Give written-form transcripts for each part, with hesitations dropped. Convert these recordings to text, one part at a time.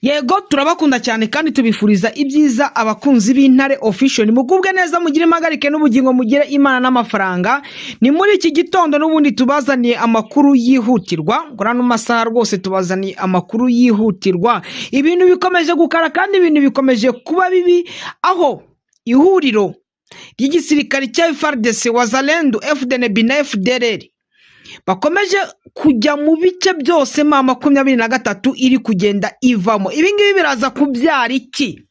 Yego turabakunda cyane kandi tubifuriza ibyiza abakunzi b'Intare Official. Mugubwe neza mugire impagarike n'ubugingo mugire Imana n'amafaranga. Ni muri iki gitondo n'ubundi tubazaniye amakuru yihutirwa. Ngora no masaha rwose tubazaniye amakuru yihutirwa. Ibintu bikomeje gukara kandi ibintu bikomeje kuba bibi, aho ihuriro ry'igisirikare cya FARDC, Wazalendo, FDNB na FDLR bakomeje kujya mu bice byose M23 iri kugenda ivamo. Ibi ngibi biraza kubyara iki?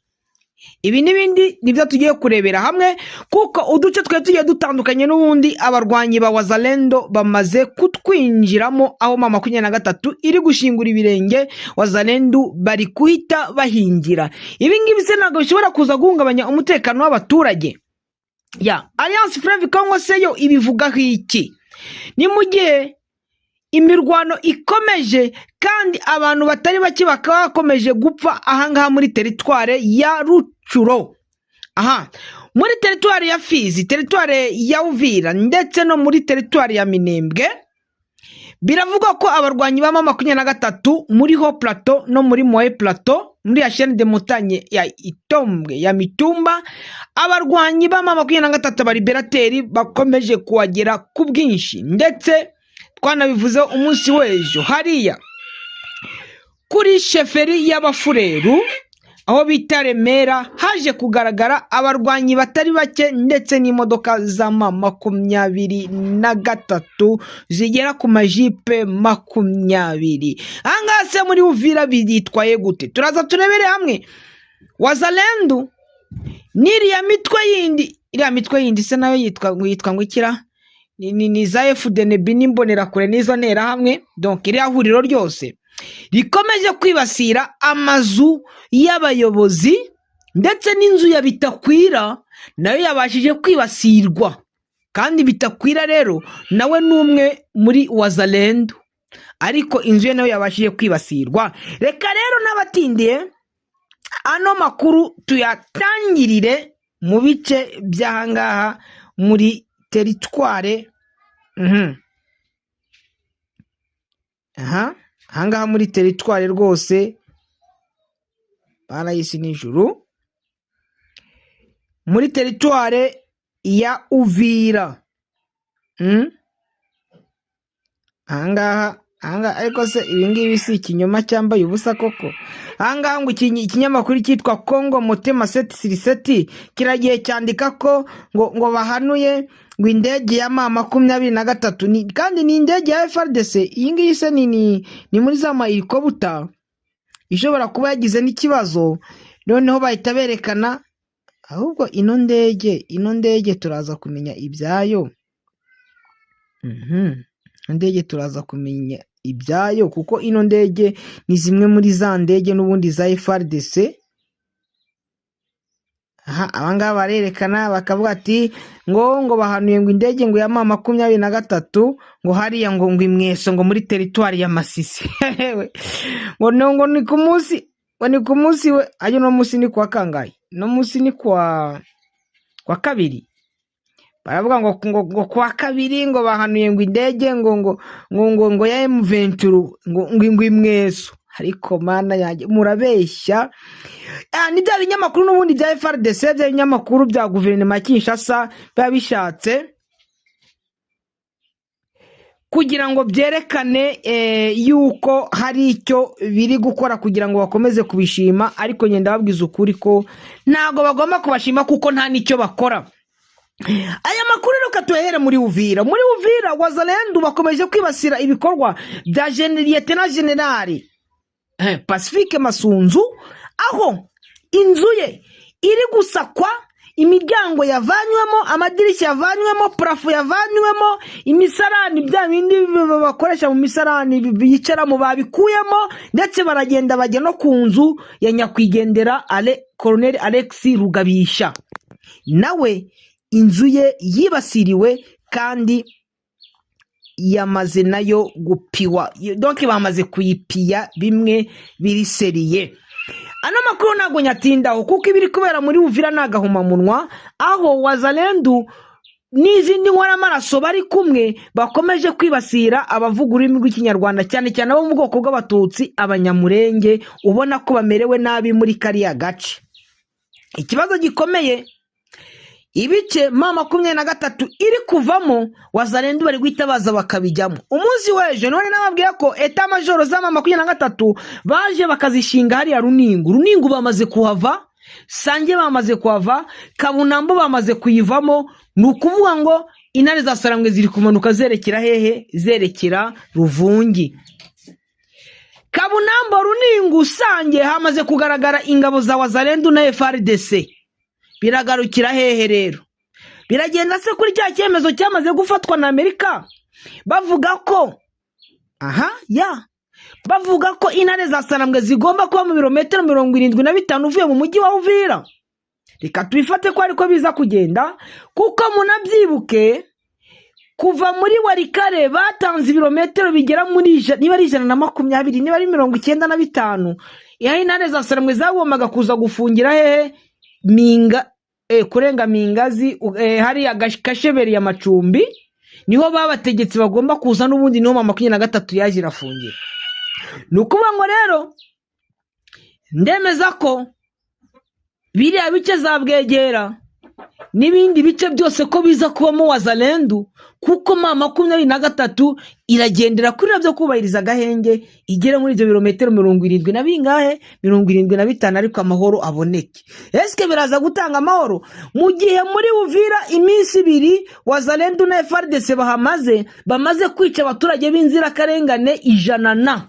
Ibi n'ibindi nibyo tugiye kurebera hamwe, kuko uduce twe tugiye dutandukanye n'ubundi abarwanyi ba Wazalendo bamaze kutwinjiramo, aho M23 iri gushingura ibirenge, Wazalendo bari kuhita bahingira. Ibi ngibi se ntabwo bishobora kuza guhungabanya umutekano w'abaturage? Alliance Fleuve Congo seyo ibivugaho iki? Ni mu gihe imirwano ikomeje kandi abantu batari bake bakaba bakomeje gupfa ahangaha muri teritware ya Rucuro, muri teritware ya Fizi, teritware ya Uvira ndetse no muri teritware ya Minembwe. Biravuga ko abarwanyi ba M23 muri Haut Plateau no muri Moyen Plateau, muri ya chaîne de montagne ya Itombwe ya Mitumba, abarwanyi ba M23 bariberateri bakomeje kuwagera ku bwinshi, ndetse twanabivuze umunsi w'ejo hariya kuri sheferi y'Abafureru aho bita Remera haje kugaragara abarwanyi batari bake ndetse n'imodoka za M23 zigera ku majipe 20. Ahangaha se muri Uvira byitwaye gute? Turaza turebere hamwe. Wazalendo n'iriya mitwe yindi se nayo yitwa ngo ikira ni za FDNB n'imbonera kure n'izo ntera hamwe, donc iriya huriro ryose rikomeje kwibasira amazu y'abayobozi ndetse n'inzu ya Bitakwira nayo yabashije kwibasirwa. Kandi Bitakwira rero nawe n'umwe muri Wazalendo, ariko inzu ye nayo yabashije kwibasirwa. Reka rero n'abatindiye ano makuru tuyatangirire mu bice by'ahangaha muri teritware ahangaha muri teritware rwose barayisi nijuru, muri teritware ya Uvira. Ahangaha ariko se ibi ngibi si ikinyoma cyambaye ubusa koko? Ahangaha ngo ikinyamakuru cyitwa Congo Motema 737 kiragiye cyandika ko ngo bahanuye ngo indege ya M23 kandi ni indege ya FARDC. Iyi ngiyi se ni muri za mayikobuta ishobora kuba yagize n'ikibazo, noneho bahita berekana. Ahubwo ino ndege turaza kumenya ibyayo. Indege turaza kumenya ibyayo, kuko ino ndege ni zimwe muri za ndege n'ubundi za FARDC. Abangaba barerekana bakavuga ati ngo bahanuye ngo indege ngo ya M23 ngo hariya ngo imweso ngo muri teritwari ya Masisi. ngo ni ku munsi we ayo no munsi ni kwa kangahe? No munsi ni kwa kabiri. Baravuga ngo kwa kabiri ngo bahanuye ngo indege ngo ya M23 ngo imweso. Ariko mana yanjye murabeshya. Ni bya binyamakuru n'ubundi bya FARDC, bya binyamakuru bya guverinoma Kinshasa biba bishatse kugira ngo byerekane yuko hari icyo biri gukora kugira ngo bakomeze kubishima, ariko ngenda babwiza ukuri ko ntago bagomba kubashima kuko nta nicyo bakora. Aya makuru rero katuhere muri Uvira. Muri Uvira Wazalendo bakomeje kwibasira ibikorwa bya Lieutenant General Pacifique Masunzu, aho inzu ye iri gusakwa, imiryango yavanywemo, amadirishya yavanywemo, parafo yavanywemo, imisarani bya bindi bakoresha mu misarani biyicaramo babikuyemo, ndetse baragenda bajya no ku nzu ya nyakwigendera Colonel Alex Rugabisha, nawe inzu ye yibasiriwe kandi yamaze nayo gupiwa, donc bamaze kuyipiya bimwe biri seriye. Ano makuru ntago nyatindaho kuko ibiri kubera muri Uvira nagahumamunwa, aho Wazalendo n'izindi nkoramaraso bari kumwe bakomeje kwibasira abavuga ururimi rw'ikinyarwanda cyane cyane abo mu bwoko bw'abatutsi abanyamurenge ubona ko bamerewe nabi muri kariya gace. Ikibazo gikomeye ibice M23 iri kuvamo wazalendo bari guhita baza bakabijyamo. Umunsi w'ejo none nababwira ko eta majoro za M23 baje bakazishinga hariya Runingu bamaze kuhava, Sange bamaze kuhava, Kabunambo bamaze kuyivamo. Nukuvuga ngo intare za Sarambwe ziri kumanuka zerekera hehe? Zerekera Ruvungi. Kabunambo, Runingu, Sange hamaze kugaragara ingabo za wazalendo na FARDC. Biragarukira hehe rero? Biragenda se kuri cya cyemezo cyamaze gufatwa na Amerika bavuga ko bavuga ko intare za Sarambwe zigomba kuba mu birometero 75 uvuye mu mujyi wa Uvira. Reka tubifate ko ariko biza kugenda kuko munabyibuke kuva muri Warikare batanze ibirometero bigera muri niba ari 120 niba ari 95 yaho intare za Sarambwe zagombaga kuza gufungira hehe? Kurenga Mingazi hari agasheberi ya Macumbi niho babategetse bagomba kuza n'ubundi niho M23 yaje irafungira. Nukuvuga ngo rero ndemeza ko biriya bice za Bwegera n'ibindi bice byose ko biza kubamo wazalendo kuko M23 iragendera kuri byo kubahiriza gahenge igere muri ibyo birometero 70 na bingahe 75 ariko amahoro aboneke. Eske biraza gutanga amahoro mu gihe muri Uvira iminsi 2 wazalendo na FARDC bamaze kwica abaturage b'inzira karengane 100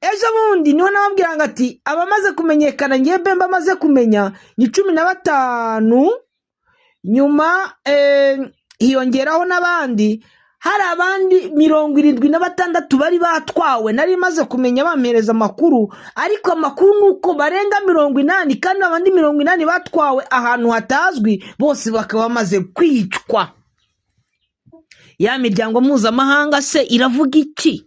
ejo bundi niho nababwira ngati abamaze kumenyekana ngiye Bemba amaze kumenya ni 15 nyuma hiyongeraho n'abandi hari abandi 76 bari batwawe nari maze kumenya bampereza amakuru ariko amakuru nuko barenga 80 kandi abandi 80 batwawe ahantu hatazwi bose bakaba bamaze kwicwa. Ya miryango mpuzamahanga se iravuga iki?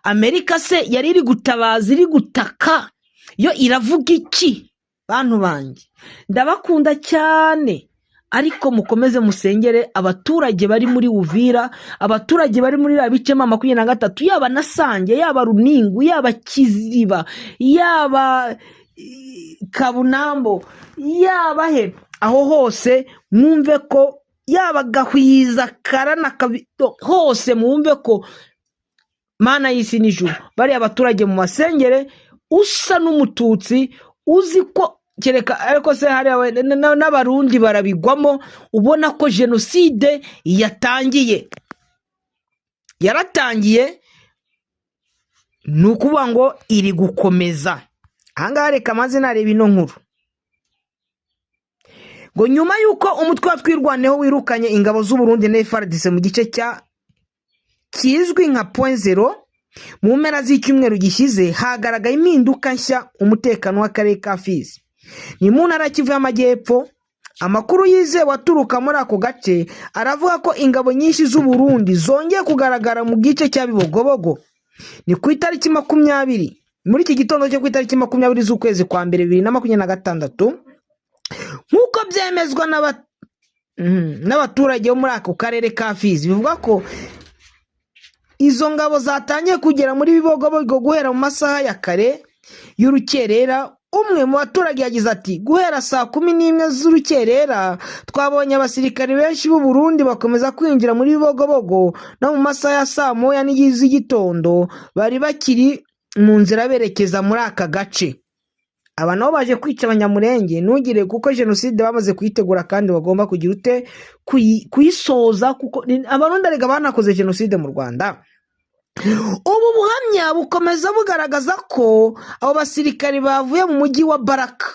Amerika se yari iri gutabaza iri gutaka yo iravuga iki? Bantu banjye ndabakunda cyane ariko mukomeze musengere abaturage bari muri Uvira, abaturage bari muri bice M23 yaba na Sange yaba Runingu yaba Kiziba yaba Kabunambo yaba he aho hose mwumve ko yaba Gahwiza Karana hose mwumve ko Mana y'isi n'ijuru bari abaturage mu masengere usa n'umututsi uzi ko kereka ariko se hari n'abarundi barabigwamo ubona ko genocide yaratangiye nukuvuga ngo iri gukomeza. Ahangaha reka maze nareba ino nkuru ngo nyuma yuko umutwe wa twirwaneho wirukanye ingabo z'u Burundi na FARDC mu gice cya kizwi nka point 0 mu mpera z'icyumweru gishize hagaragaye impinduka nshya umutekano w'akarere ka Fizi ni mu ntara Kivu y'Amajyepfo. Amakuru yizewe aturuka muri ako gace aravuga ko ingabo nyinshi z'u Burundi zongeye kugaragara mu gice cya Bibogobogo. Ni ku itariki 20 muri iki gitondo cyo ku itariki 20 z'ukwezi kwa mbere 2026 nkuko byemezwa n'abaturage bo muri ako karere ka Fizi. Bivuga ko izo ngabo zatangiye kugera muri Bibogobogo guhera mu masaha ya kare y'urukerera. Umwe mu baturage yagize ati guhera saa 11 z'urukerera twabonye abasirikari benshi b'u Burundi bakomeza kwinjira muri Bibogobogo no mu masaha ya saa 1 z'igitondo bari bakiri mu nzira berekeza muri aka gace. Aba nabo baje kwica abanyamurenge ntugire kuko genocide bamaze kuyitegura kandi bagomba kugira ute kuyisoza kuko abarundi arega banakoze genocide mu Rwanda. Ubu buhamya bukomeza bugaragaza ko abo basirikari bavuye mu mujyi wa Baraka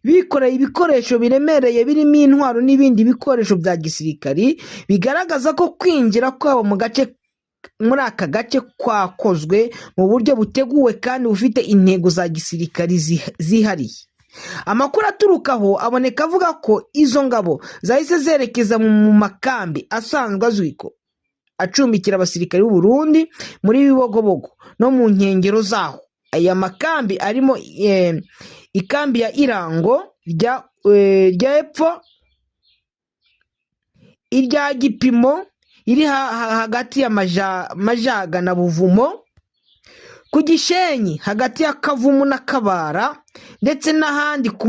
bikoreye ibikoresho biremereye birimo intwaro n'ibindi bikoresho bya gisirikari bigaragaza ko kwinjira kwabo mu gace muri aka gace kwakozwe mu buryo buteguwe kandi bufite intego za gisirikari zihariye. Amakuru aturukaho aboneka avuga ko izo ngabo zahise zerekeza mu makambi asanzwe azwi ko acumbikira abasirikari b'u Burundi muri Bibogobogo no mu nkengero zaho. Aya makambi arimo ikambi ya Irango rya epfo irya Gipimo iri hagati ya Majaga na Buvumo, ku Gishenyi hagati ya Kavumu na Kabara, ndetse n'ahandi ku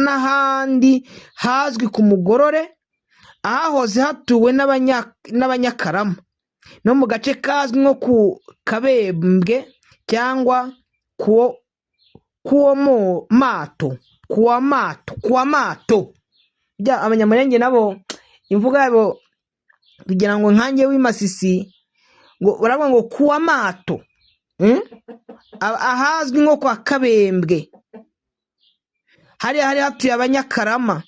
n'ahandi hazwi ku Mugorore ahahoze hatuwe n'Abanyakarama, no mu gace kazwi nko ku Kabembwe cyangwa kuwa Mato. Abanyamurenge nabo imvuga yabo kugira ngo nkange w'Imasisi ngo baravuga ngo kuwa Mato, ahazwi nko kwa Kabembwe hari hatuye Abanyakarama,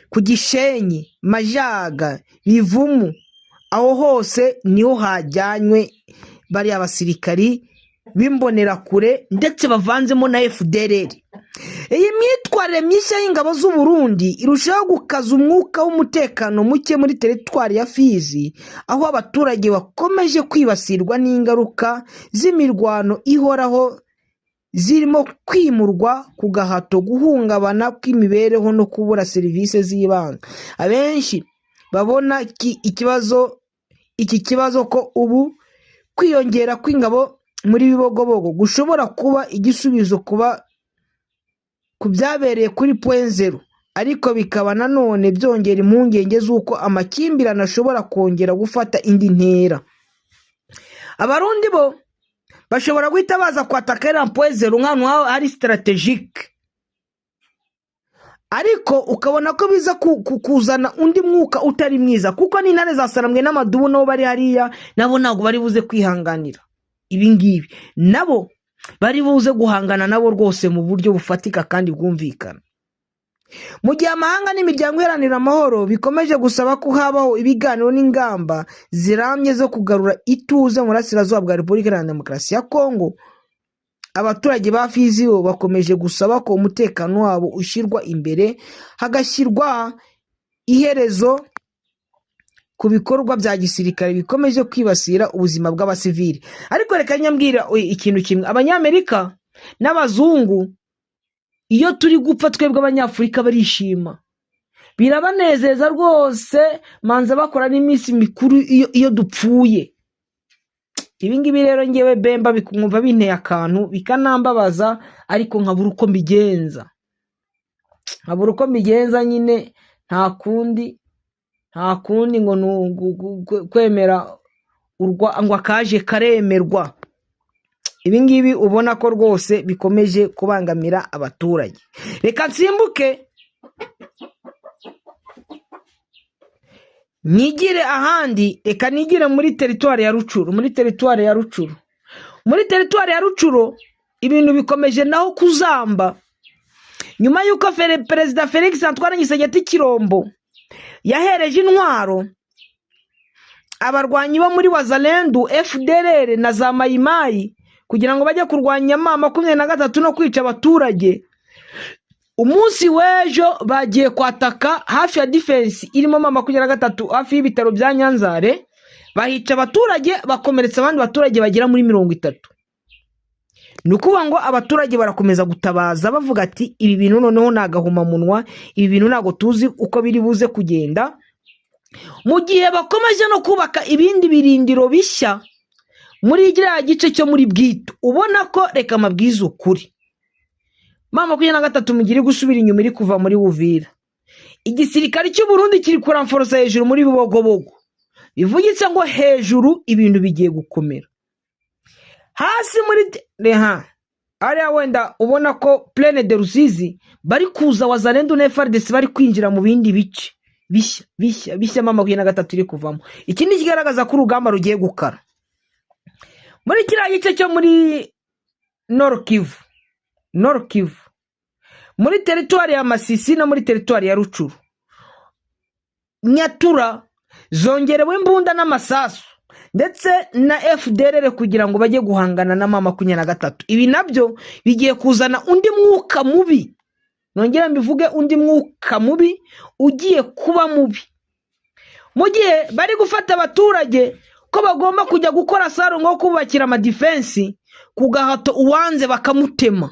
ku Gishenyi, Majaga, Bivumu, aho hose niho hajyanywe bari abasirikari b'imbonerakure ndetse bavanzemo na FDLR. Iyi myitwarire mishya y'ingabo z'u Burundi irushaho gukaza umwuka w'umutekano muke muri teritwari ya Fizi, aho abaturage bakomeje kwibasirwa n'ingaruka z'imirwano ihoraho zirimo kwimurwa ku gahato, guhungabana kw'imibereho no kubura serivisi z'ibanze. Abenshi babona iki kibazo ko ubu kwiyongera kw'ingabo muri Bibogobogo gushobora kuba igisubizo ku byabereye kuri Point Zero, ariko bikaba nanone byongera impungenge z'uko amakimbirane ashobora kongera gufata indi ntera. Abarundi bo bashobora guhita baza kwataka Point Zero nk'ahantu hari strategique, ariko ukabona ko biza kuzana undi mwuka utari mwiza, kuko n'intare zasaramwe n'amadubu nabo bari hariya, nabo ntabwo bari buze kwihanganira ibingibi, nabo bari buze guhangana nabo rwose mu buryo bufatika kandi bwumvikana. Mu gihe amahanga n'imiryango iharanira amahoro bikomeje gusaba ko habaho ibiganiro n'ingamba zirambye zo kugarura ituze mu burasirazuba bwa Repubulika Iharanira Demokarasi ya Kongo, abaturage ba Fizi bo bakomeje gusaba ko umutekano wabo ushyirwa imbere, hagashyirwa iherezo ku bikorwa bya gisirikare bikomeje kwibasira ubuzima bw'abasivili. Ariko reka nyambwira ikintu kimwe, Abanyamerika n'Abazungu iyo turi gupfa twebwe Abanyafurika barishima, birabanezeza rwose, manza bakora n'iminsi mikuru iyo dupfuye. Ibingibi rero ngewe Bemba bikumva binteye akantu, bikanambabaza, ariko nkabura uko mbigenza nyine, nta kundi ngo kwemera ngo akaje karemerwa. Ibingibi ubona ko rwose bikomeje kubangamira abaturage. Reka nsimbuke nigire ahandi, reka nigire muri teritwari ya Rucuru. Muri teritwari ya Rucuru ibintu bikomeje naho kuzamba, nyuma y'uko Perezida Felix Antoine Tshisekedi Tshilombo yahereje intwaro abarwanyi bo muri Wazalendo, FDLR na za Mayimayi kugira ngo bajye kurwanya M23 no kwica abaturage. Umunsi w'ejo bagiye kwataka hafi ya defense irimo M23 hafi y'ibitaro bya Nyanzare, bahica abaturage, bakomeretsa abandi baturage bagera muri 30. Nukuvuga ngo abaturage barakomeza gutabaza bavuga ati ibi bintu noneho nagahuma munwa, ibi bintu nago tuzi uko biri buze kugenda. Mu gihe bakomeje no kubaka ibindi birindiro bishya muri igira gice cyo muri Bwitu, ubona ko reka mabwiza ukuri M23 mugiri gusubira inyuma, iri kuva muri Uvira. Igisirikare cy'u Burundi kiri kuramforosa hejuru muri Bibogobogo, bivugitse ngo hejuru ibintu bigiye gukomera. Hasi muri ariya wenda ubona ko Plaine de Rusizi bari kuza Wazalendo na FARDC bari kwinjira mu bindi bice bishya M23 iri kuvamo. Ikindi kigaragaza ko urugamba rugiye gukara muri kiriya gice cyo muri Nord Kivu, muri teritwari ya Masisi no muri teritwari ya Rucuru. Nyatura zongerewe imbunda n'amasasu ndetse na FDLR kugira ngo bajye guhangana na M23. Ibi nabyo bigiye kuzana undi mwuka mubi, nongera mbivuge, undi mwuka mubi ugiye kuba mubi. Mu gihe bari gufata abaturage ko bagomba kujya gukora saro nko kubakira ama defense, ku gahato uwanze bakamutema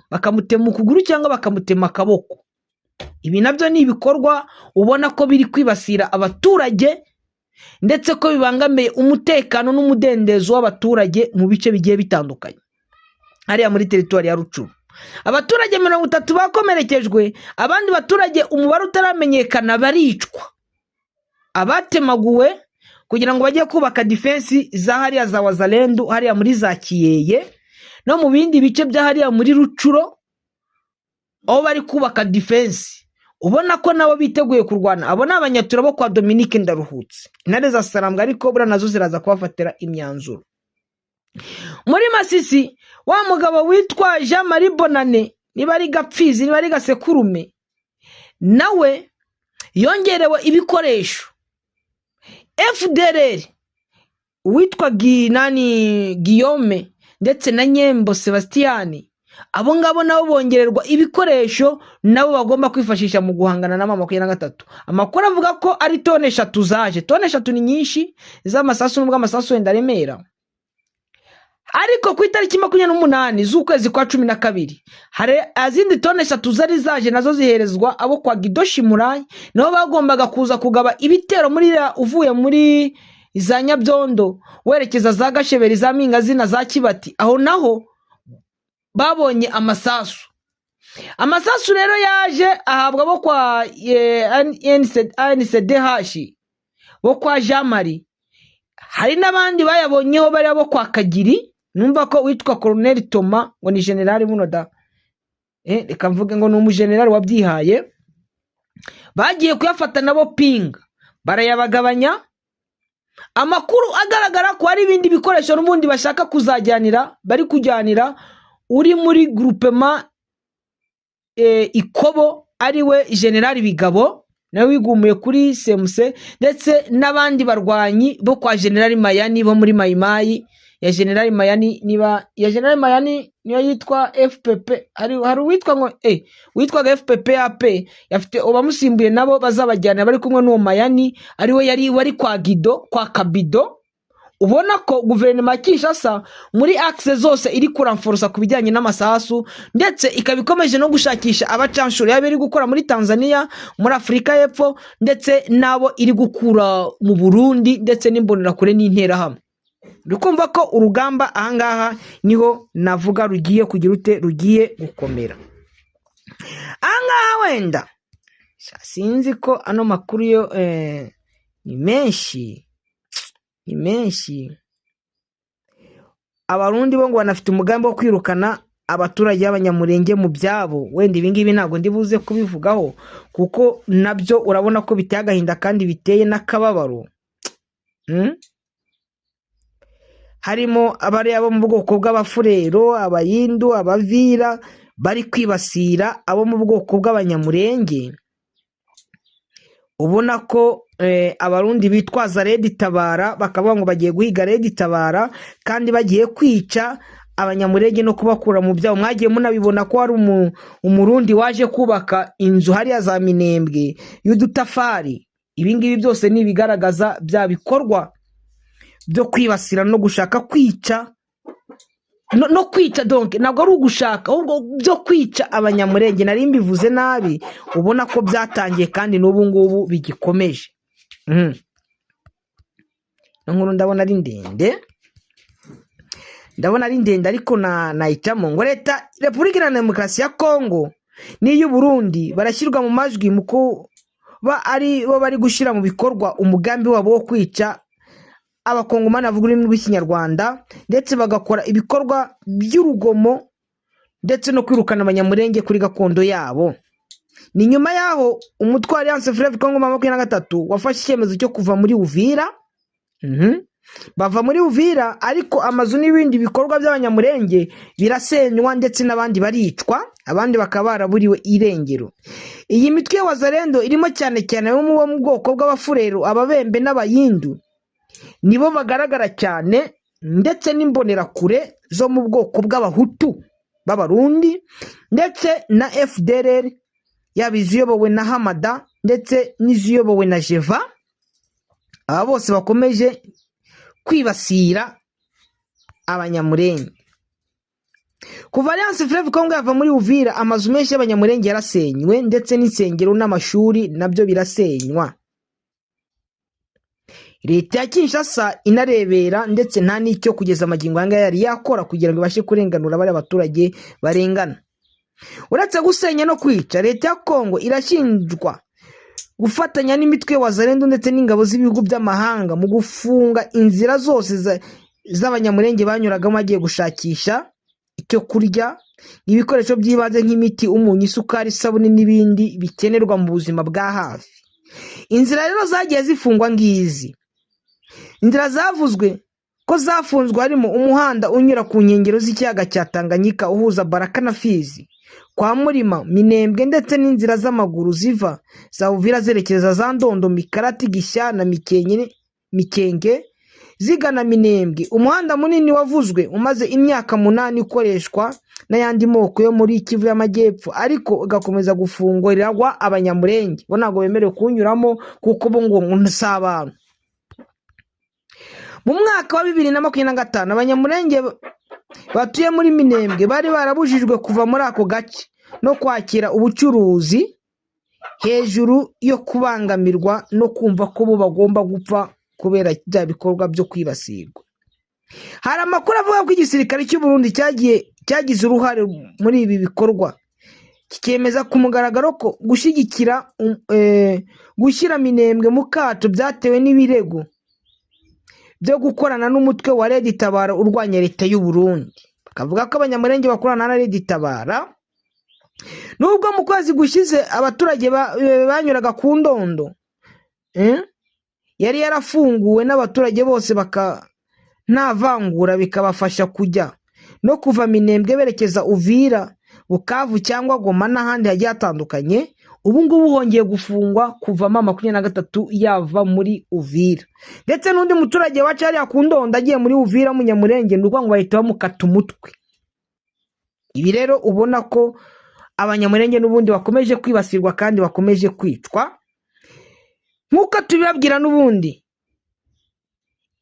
ukuguru cyangwa bakamutema akaboko. Ibi nabyo ni ibikorwa ubona ko biri kwibasira abaturage ndetse ko bibangamiye umutekano n'umudendezo w'abaturage mu bice bigiye bitandukanye hariya muri teritwari ya Rucuru. Abaturage 30 bakomerekejwe, abandi baturage umubare utaramenyekana baricwa. Abatemaguwe kugira ngo bajye kubaka defense za hariya za Wazalendo hariya muri za Kiyeye no mu bindi bice bya hariya muri Rucuro, aho bari kubaka defense. Ubona ko nabo biteguye kurwana. Abo ni abanyatura bo kwa Dominique Ndaruhutse. Intare za Sarambwe ariko bura nazo ziraza kubafatira imyanzuro. Muri Masisi wa mugabo witwa Jean Marie Bonane, niba ari Gapfizi niba ari Gasekurume, nawe yongerewe ibikoresho. FDLR witwa Guillaume ndetse na Nyembo Sebastian, abo ngabo nabo bongererwa ibikoresho nabo bagomba kwifashisha mu guhangana na 23. Amakuru avuga ko ari tone 3 zaje. Tone 3 ni nyinshi z'amasasu n'ubwo amasasu wenda remera. Ariko ku itariki 28 z'ukwezi kwa 12 hari azindi tone 3 zari zaje nazo ziherezwa abo kwa Gidoshi Murayi, nabo bagombaga kuza kugaba ibitero muri uvuye muri za Nyabyondo werekeza za Gasheberi za Mingazi na za Kibati. Aho naho babonye amasasu. Amasasu rero yaje ahabwa bo kwa NCDH bo kwa Jamari. Hari nabandi bayabonyeho bari abo kwa Kagiri, numva ko witwa Colonel Toma ngo ni general munoda. Reka mvuge ngo ni umugeneral wabyihaye. Bagiye kuyafata nabo ping barayabagabanya. Amakuru agaragara ko ari ibindi bikoresho n'ubundi bashaka kuzajyanira, bari kujyanira uri muri groupement Ikobo ariwe General Bigabo nawe wigumuye kuri CMC, ndetse nabandi barwanyi bo kwa General Mayani bo muri Mayimayi ya General Mayani. Niba ya General Mayani niyo yitwa FPP, hari witwa ngo witwa FPP AP yafite obamusimbuye nabo bazabajyana bari kumwe n'uwo Mayani ariwe yari wari kwa Gido kwa Kabido. Ubona ko guverinoma Kinshasa muri axe zose iri kuramforosa kubijyanye n'amasasu, ndetse ikabikomeje no gushakisha abacanshuro yabiri gukora muri Tanzania, muri Afrika y'Epfo, ndetse nabo iri gukura mu Burundi, ndetse n'imbonera kure n'intera hamwe. Dukumva ko urugamba ahangaha niho navuga rugiye kugira ute rugiye gukomera. Ahangaha wenda sinzi ko ano makuru yo ni menshi. Abarundi bo ngo banafite umugambi wo kwirukana abaturage y'abanyamurenge mu byabo. Wenda ibingibi ntago ndibuze kubivugaho kuko nabyo urabona ko biteye agahinda kandi biteye n'akababaro. Harimo abari abo mu bwoko bw'abafurero, abayindu, abavira bari kwibasira abo mu bwoko bw'abanyamurenge. Ubona ko abarundi bitwaza Red Tabara bakavuga ngo bagiye guhiga Red Tabara kandi bagiye kwica abanyamurenge no kubakura mu byabo. Mwagiye munabibona ko hari umurundi waje kubaka inzu hariya za Minembwe y'udutafari. Ibingibi byose ni bigaragaza bya bikorwa byo kwibasira no gushaka kwica no kwica. Donc ntabwo ari ugushaka ahubwo byo kwica abanyamurenge. Nari mbivuze nabi, ubona ko byatangiye kandi n'ubu ngubu bigikomeje. Nkuru ndabona ari ndende ariko nahitamo ngo leta Repubulika Iharanira Demokarasi ya Kongo n'iy'u Burundi barashyirwa mu majwi mu kuba ari bo bari gushyira mu bikorwa umugambi wabo wo kwica abakongomani bavuga ururimi rw'Ikinyarwanda, ndetse bagakora ibikorwa by'urugomo ndetse no kwirukana abanyamurenge kuri gakondo yabo. Ni nyuma yaho umutwe wa Alliance Fleuve Congo 23 wafashe icyemezo cyo kuva muri Uvira. Bava muri Uvira ariko amazu n'ibindi bikorwa by'abanyamurenge birasenywa ndetse n'abandi baricwa, abandi bakaba baraburiwe irengero. Iyi mitwe ya Wazalendo irimo cyane cyane yo mu bwoko bw'abafurero, ababembe n'abayindu nibo bagaragara cyane, ndetse n'imbonera kure zo mu bwoko bw'abahutu b'abarundi, ndetse na FDLR yaba iziyobowe na Hamada ndetse n'iziyobowe na Jeva. Aba bose bakomeje kwibasira abanyamurenge. Kuva Alliance Fleuve Congo yava muri Uvira, amazu menshi y'abanyamurenge yarasenywe ndetse n'insengero n'amashuri nabyo birasenywa. Leta ya Kinshasa inarebera ndetse nta n'icyo kugeza amagingo anga yari yakora kugira ngo ibashe kurenganura bari abaturage barengana. Uretse gusenya no kwica, leta ya Kongo irashinjwa gufatanya n'imitwe wazalendo ndetse n'ingabo z'ibihugu by'amahanga mu gufunga inzira zose z'abanyamurenge banyuragamo agiye gushakisha icyo kurya, ibikoresho by'ibanze nk'imiti, umunyu, isukari, isabune n'ibindi bikenerwa mu buzima bwa hafi. Inzira rero zagiye zifungwa ngizi. Inzira zavuzwe ko zafunzwe harimo umuhanda unyura ku nkengero z'ikiyaga cya Tanganyika uhuza Baraka na Fizi, kwa Murima, Minembwe ndetse n'inzira z'amaguru ziva za Uvira zerekeza za Ndondo, Mikarati, Gishya na Mikenge zigana Minembwe. Umuhanda munini wavuzwe umaze imyaka 8 ukoreshwa n'ayandi moko yo muri Kivu y'Amajyepfo, ariko ugakomeza gufungurwa abanyamurenge bo ntago bemerewe kunyuramo kuko bo ngo nsabana. Mu mwaka wa 2025 abanyamurenge batuye muri Minembwe bari barabujijwe kuva muri ako gace no kwakira ubucuruzi, hejuru yo kubangamirwa no kumva ko bo bagomba gupfa kubera bya bikorwa byo kwibasirwa. Hari amakuru avuga ko igisirikare cy'u Burundi cyagize uruhare muri ibi bikorwa, kikemeza ku mugaragaro ko gushyigikira gushyira Minembwe mu kato byatewe n'ibirego byo gukorana n'umutwe wa Red Tabara urwanya leta y'u Burundi. Bakavuga ko abanyamurenge bakorana na Red Tabara, nubwo mu kwezi gushize abaturage banyuraga ku Ndondo yari yarafunguwe n'abaturage bose nta vangura, bikabafasha kujya no kuva Minembwe berekeza Uvira, Bukavu cyangwa Goma n'ahandi hagiye hatandukanye. Ubu ngubu hongeye gufungwa kuva 23 yava muri Uvira. Ndetse n'undi muturage wacu yari ku Ndondo agiye muri Uvira munyamurenge n'urwa ngo bahita bamukata umutwe. Ibi rero ubona ko abanyamurenge n'ubundi bakomeje kwibasirwa kandi bakomeje kwicwa. Nkuko tubibabwira n'ubundi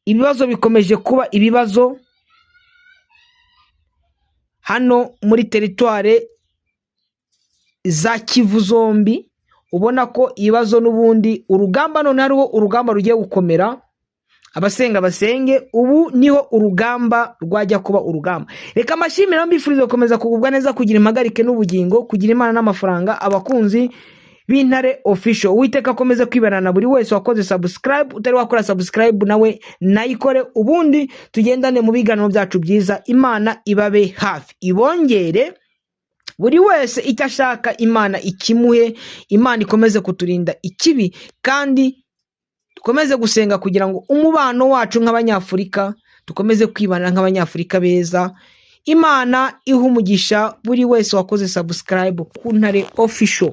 ibibazo bikomeje kuba ibibazo hano muri teritware za Kivu zombi. Ubona ko ibibazo n'ubundi urugamba none hariho urugamba rugiye gukomera. Abasenga basenge, ubu niho urugamba rwajya kuba urugamba. Reka amashimira mbifuriza gukomeza kugubwa neza, kugira impagarike n'ubugingo, kugira imana n'amafaranga. Abakunzi b'Intare Official, Uwiteka akomeza kwibanana buri wese wakoze subscribe, utari wakora subscribe nawe nayikore, ubundi tugendane mu biganiro byacu byiza. Imana ibabe hafi, ibongere buri wese icyo ashaka, Imana ikimuhe. Imana ikomeze kuturinda ikibi, kandi dukomeze gusenga kugira ngo umubano wacu nk'abanyafurika dukomeze kwibanira nk'abanyafurika beza. Imana iha umugisha buri wese wakoze subscribe ku Ntare Official.